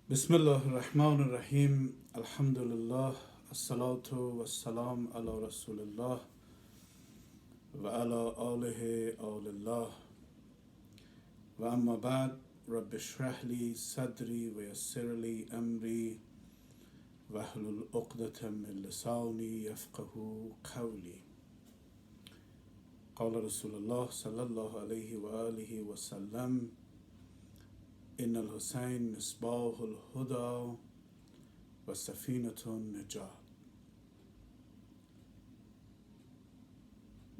Bismillah ar-Rahman ar-Rahim. Alhamdulillah. As-salatu was-salam ala Rasulillah wa ala alihi awlillah. Wa amma ba'd. Rabbi shrah li sadri wa yassir li amri wa hlul uqdatan min lisani yafqahu qawli. قال رسول الله صلى الله عليه وآله وسلم إن الحسين مصباح الهدى وسفينة النجاة.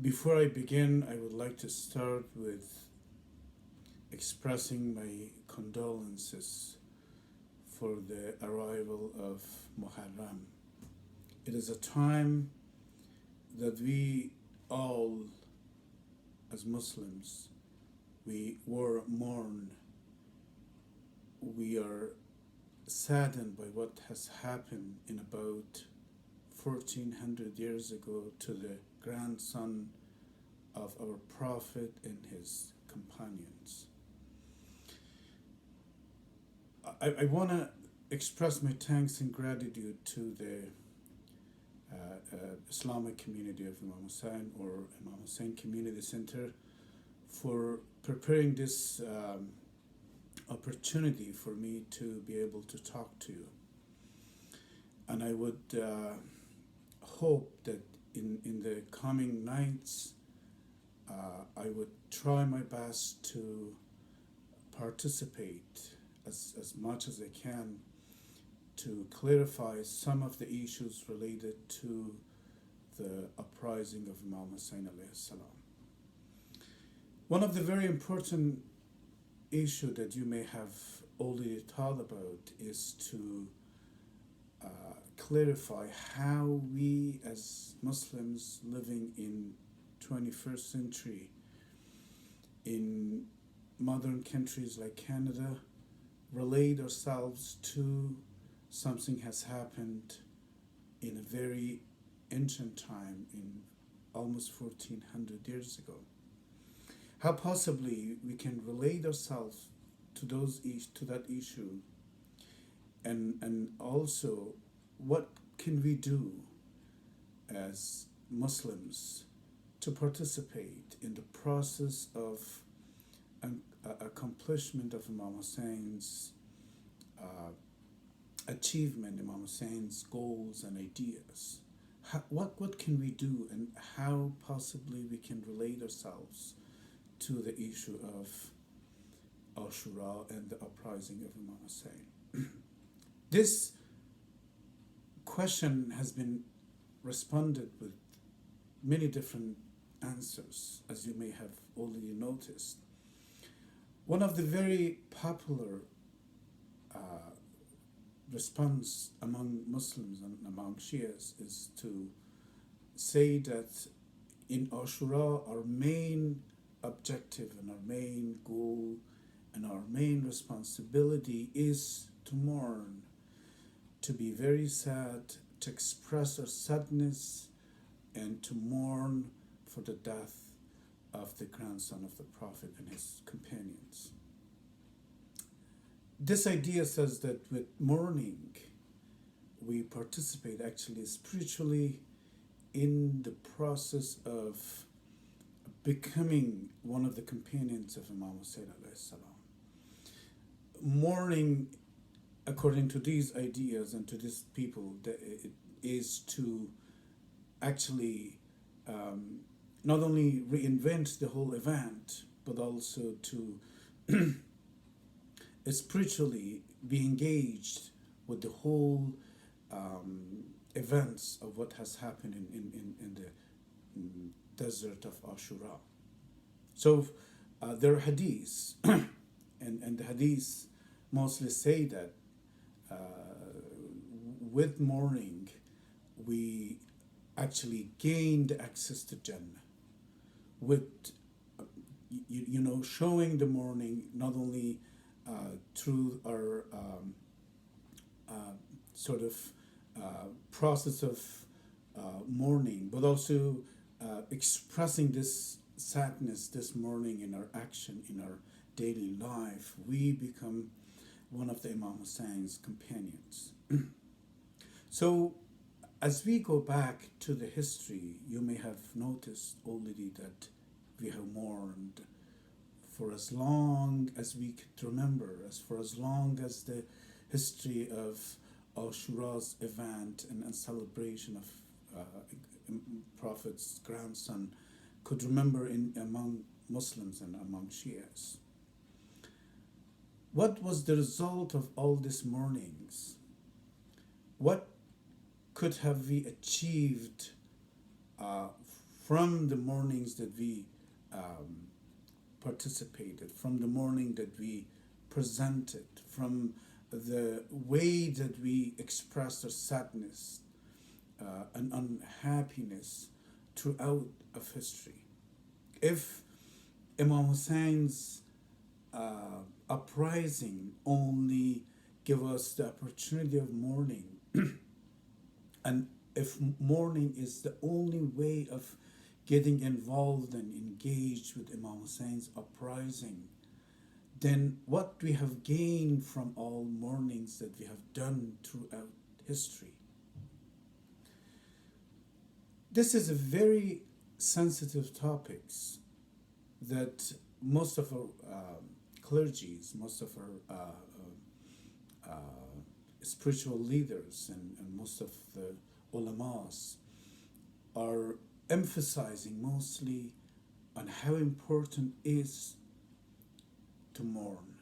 Before I begin, I would like to start with expressing my condolences for the arrival of Muharram. It is a time that we all, as Muslims, we mourn. We are saddened by what has happened in about 1400 years ago to the grandson of our Prophet and his companions. I want to express my thanks and gratitude to the Islamic community of Immam Hussain or Immam Hussain Community Centre for preparing this opportunity for me to be able to talk to you. And I would hope that in the coming nights I would try my best to participate as much as I can to clarify some of the issues related to the uprising of Imam Hussain alayhi salam. One of the very important issue that you may have already thought about is to clarify how we as Muslims living in 21st century in modern countries like Canada relate ourselves to something has happened in a very ancient time in almost 1400 years ago. How possibly we can relate ourselves to that issue, and also what can we do as Muslims to participate in the process of accomplishment of Imam Hussein's achievement, Imam Hussein's goals and ideas. What can we do, and how possibly we can relate ourselves to the issue of Ashoura and the uprising of Imam Hussain. This question has been responded with many different answers, as you may have already noticed. One of the very popular response among Muslims and among Shias is to say that in Ashoura our main objective and our main goal and our main responsibility is to mourn, to be very sad, to express our sadness, and to mourn for the death of the grandson of the Prophet and his companions. This idea says that with mourning, we participate actually spiritually in the process of becoming one of the companions of Imam Hussain alayhi salam. Mourning, according to these ideas and to these people, it is to actually not only reinvent the whole event, but also to spiritually be engaged with the whole events of what has happened in the desert of Ashoura. So there are hadiths, and the hadiths mostly say that with mourning we actually gained access to Jannah. With showing the mourning not only through our sort of process of mourning, but also expressing this sadness, this mourning in our action, in our daily life, we become one of the Imam Hussein's companions. So, as we go back to the history, you may have noticed already that we have mourned for as long as we could remember, for as long as the history of Ashura's event and celebration of Prophet's grandson could remember among Muslims and among Shias. What was the result of all these mournings? What could have we achieved from the mournings that we participated, from the mourning that we presented, from the way that we expressed our sadness and unhappiness throughout of history? If Imam Hussein's uprising only give us the opportunity of mourning, and if mourning is the only way of getting involved and engaged with Imam Hussein's uprising, then what we have gained from all mournings that we have done throughout history? This is a very sensitive topics that most of our clergies, most of our spiritual leaders and most of the ulamas are emphasizing mostly on how important is to mourn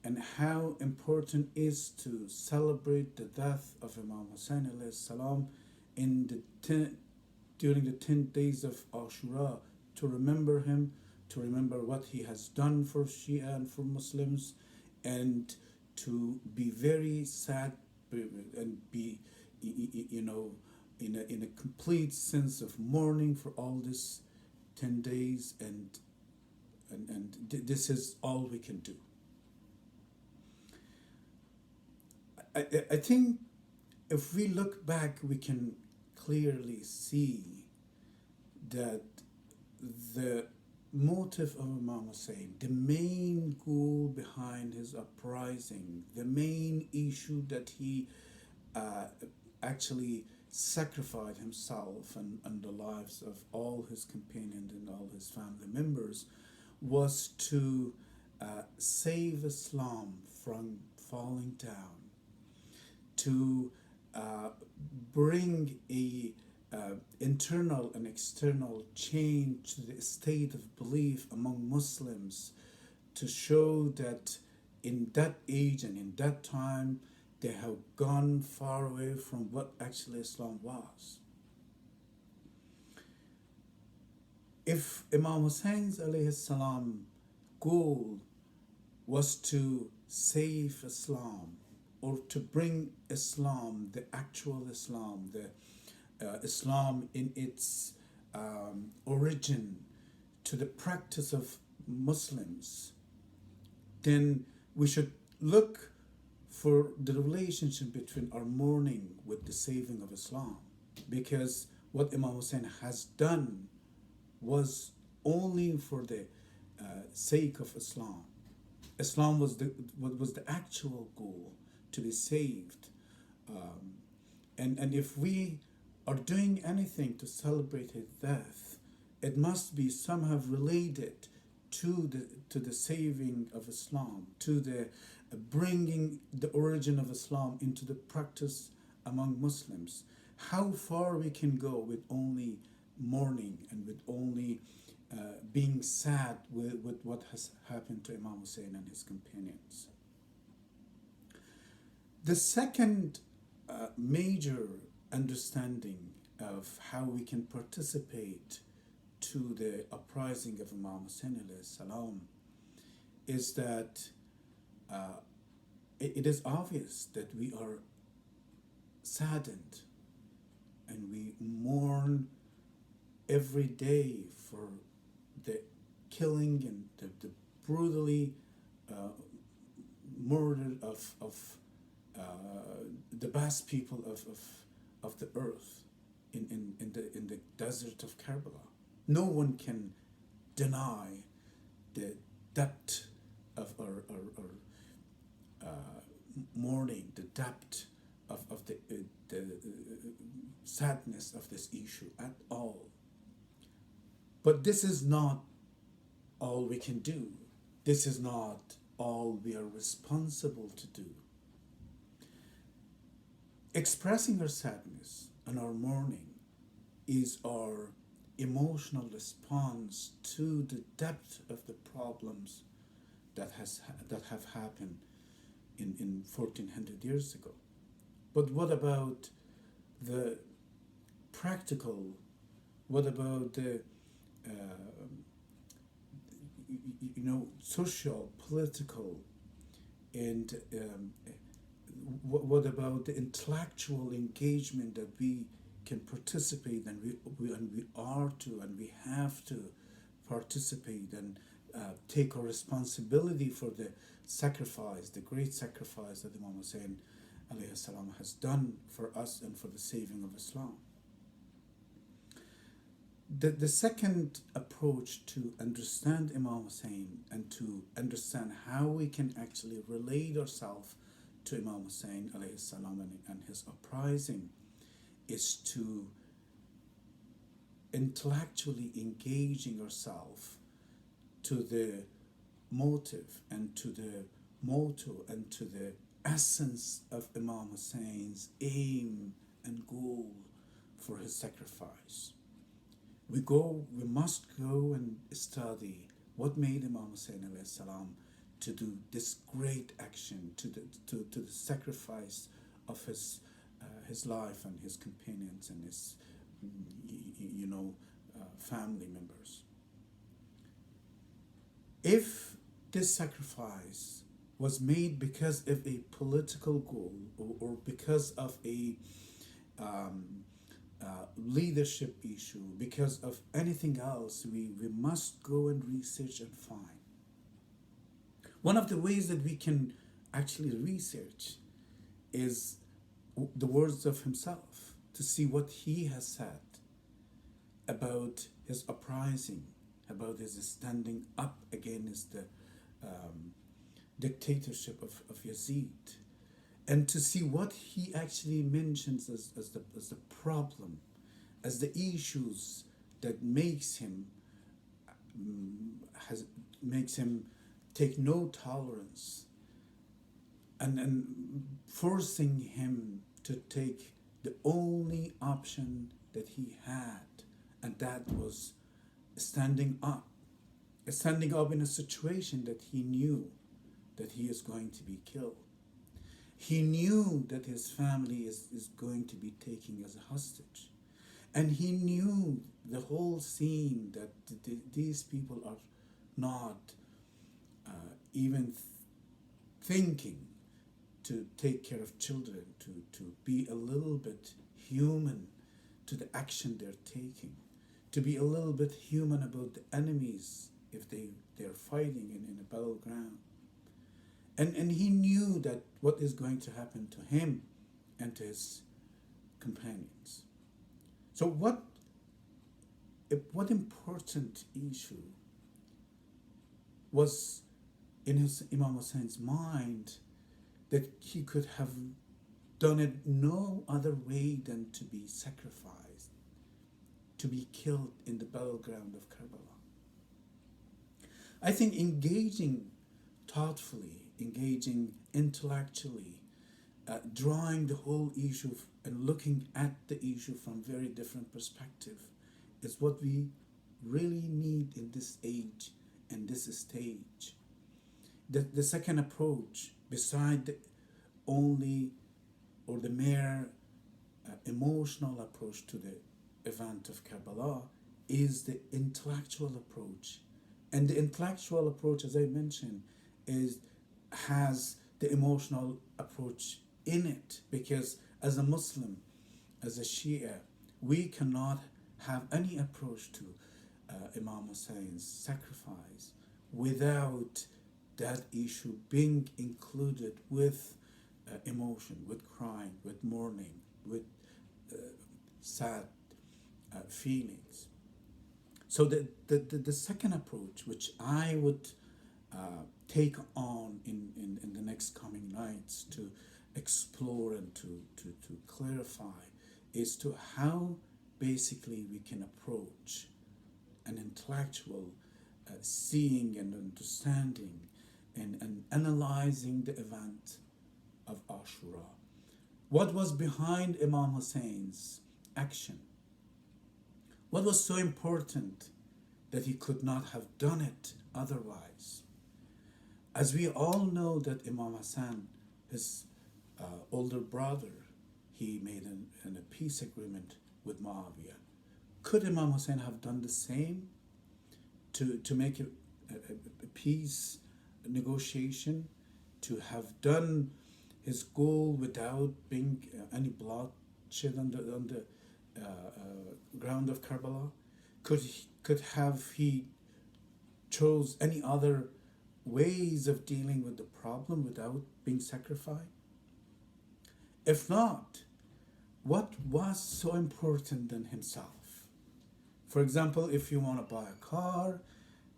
and how important is to celebrate the death of Imam Hussain alayhi salam in during the 10 days of Ashura, to remember him, to remember what he has done for Shia and for Muslims, and to be very sad and be, in a complete sense of mourning for all this 10 days, and this is all we can do. I think if we look back, we can clearly see that the motive of Imam Hussain, the main goal behind his uprising, the main issue that he actually sacrificed himself and the lives of all his companions and all his family members, was to save Islam from falling down, to bring a internal and external change to the state of belief among Muslims, to show that in that age and in that time they have gone far away from what actually Islam was. If Imam Hussein's alayhi salam goal was to save Islam, or to bring Islam, the actual Islam, the Islam in its origin, to the practice of Muslims, then we should look for the relationship between our mourning with the saving of Islam. Because what Imam Hussain has done was only for the sake of Islam. Islam was the actual goal, to be saved. And if we are doing anything to celebrate his death, it must be somehow related to the saving of Islam, to the bringing the origin of Islam into the practice among Muslims. How far we can go with only mourning and with only being sad with what has happened to Imam Hussain and his companions. The second major understanding of how we can participate to the uprising of Imam Hussain alayhi salam is that it is obvious that we are saddened and we mourn every day for the killing and the brutally murder of the best people of the earth in the desert of Karbala. No one can deny the depth of our mourning, the depth of the sadness of this issue at all. But this is not all we can do. This is not all we are responsible to do. Expressing our sadness and our mourning is our emotional response to the depth of the problems that have happened in 1400 years ago. But what about the practical? What about the social, political, and what about the intellectual engagement that we can participate, and we are to, and we have to participate and take our responsibility for the sacrifice, the great sacrifice that Imam Hussain alayhi salam has done for us and for the saving of Islam. The second approach to understand Imam Hussain and to understand how we can actually relate ourselves to Imam Hussain alayhi salam and his uprising is to intellectually engaging ourselves to the motive and to the motto and to the essence of Imam Hussein's aim and goal for his sacrifice. We must go and study what made Imam Hussain alayhi salam to do this great action, to the sacrifice of his life and his companions and his family members. If this sacrifice was made because of a political goal or because of a leadership issue, because of anything else, we must go and research and find. One of the ways that we can actually research is the words of himself, to see what he has said about his uprising, about his standing up against the dictatorship of Yazid, and to see what he actually mentions as the problem, as the issues that makes him take no tolerance, and forcing him to take the only option that he had, and that was standing up in a situation that he knew that he is going to be killed. He knew that his family is going to be taken as a hostage. And he knew the whole scene that these people are not even thinking to take care of children, to be a little bit human to the action they're taking, to be a little bit human about the enemies if they're fighting in a battleground. And he knew that what is going to happen to him and to his companions. So what important issue was in Imam Hussein's mind that he could have done it no other way than to be sacrificed, to be killed in the battleground of Karbala? I think engaging thoughtfully, engaging intellectually, drawing the whole issue and looking at the issue from very different perspective is what we really need in this age and this stage. The second approach, beside the only or the mere emotional approach to the event of Karbala, is the intellectual approach. And the intellectual approach, as I mentioned, has the emotional approach in it, because as a Muslim, as a Shia, we cannot have any approach to Imam Hussein's sacrifice without that issue being included with emotion, with crying, with mourning, with sad feelings. So the second approach, which I would take on in the next coming night, nights to explore and to clarify is to how basically we can approach an intellectual seeing and understanding and analyzing the event of Ashura. What was behind Imam Hussein's action? What was so important that he could not have done it otherwise? As we all know that Imam Hassan, his older brother, he made a peace agreement with Muawiyah. Could Imam Hussain have done the same to make a peace negotiation, to have done his goal without being any bloodshed on the ground of Karbala? Could have he chose any other ways of dealing with the problem without being sacrificed? If not, what was so important than himself? For example, if you want to buy a car,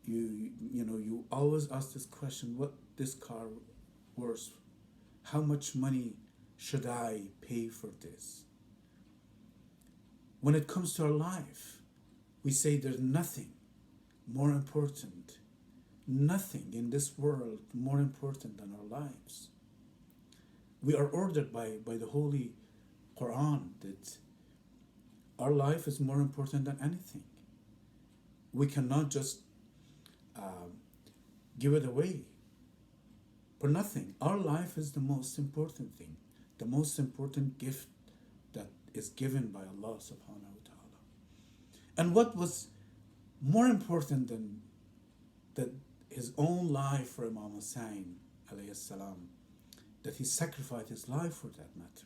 you always ask this question: what this car worth? How much money should I pay for this? When it comes to our life, we say there's nothing more important, nothing in this world more important than our lives. We are ordered by the Holy Quran that our life is more important than anything. We cannot just give it away for nothing. Our life is the most important thing, the most important gift that is given by Allah subhanahu wa ta'ala. And what was more important than that his own life for Imam Hussain alayhi salam, that he sacrificed his life for that matter?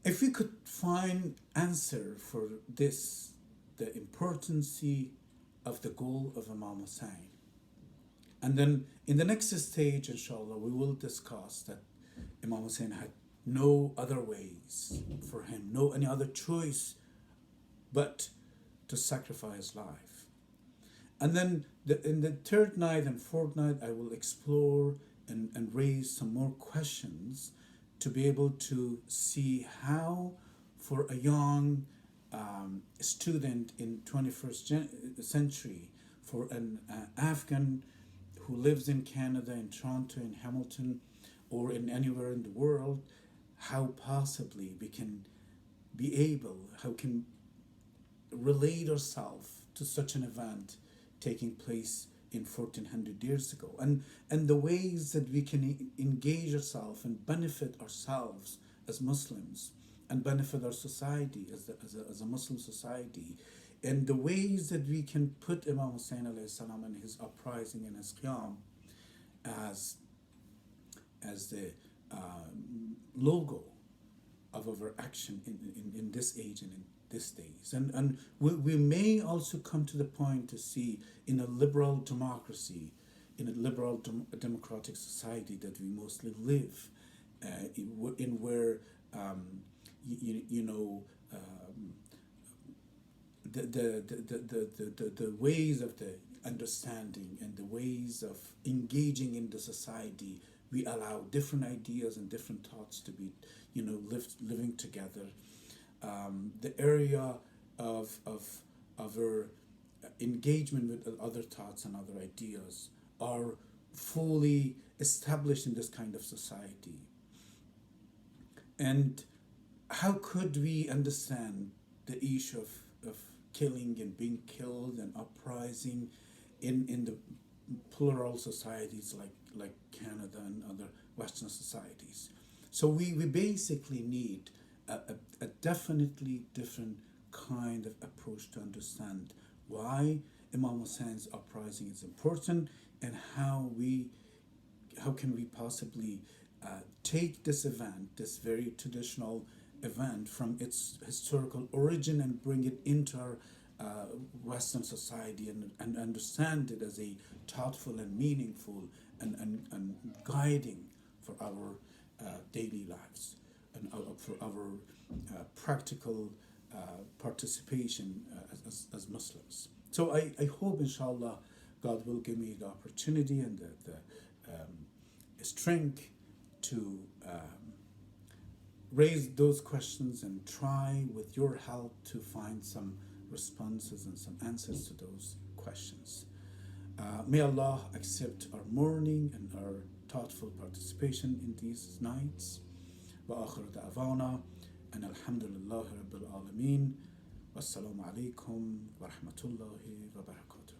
If we could find answer for this, the importance of the goal of Imam Hussain, and then in the next stage, inshallah, we will discuss that Imam Hussain had no other ways for him, no any other choice but to sacrifice his life. And then in the third night and fourth night, I will explore and raise some more questions to be able to see how, for a young student in 21st century, for an Afghan who lives in Canada, in Toronto, in Hamilton, or in anywhere in the world, how possibly we can be able, how can relate ourselves to such an event taking place in 1400 years ago, and the ways that we can engage ourselves and benefit ourselves as Muslims and benefit our society as a Muslim society, and the ways that we can put Imam Hussain alayhi salam and his uprising and his qiyam as the logo of our action in this age and in these days. And we may also come to the point to see in a liberal democracy, in a liberal democratic society that we mostly live in where the ways of the understanding and the ways of engaging in the society, we allow different ideas and different thoughts to be living together. The area of our engagement with other thoughts and other ideas are fully established in this kind of society. And how could we understand the issue of killing and being killed and uprising in the plural societies like Canada and other Western societies? So we basically need a definitely different kind of approach to understand why Imam Hussein's uprising is important, and how can we possibly take this event, this very traditional event, from its historical origin and bring it into our Western society and understand it as a thoughtful and meaningful and guiding for our daily lives and for our practical participation as Muslims. So I hope, inshallah, God will give me the opportunity and the strength to raise those questions and try with your help to find some responses and some answers to those questions. May Allah accept our mourning and our thoughtful participation in these nights. وآخر دعوانا أن الحمد لله رب العالمين والسلام عليكم ورحمة الله وبركاته.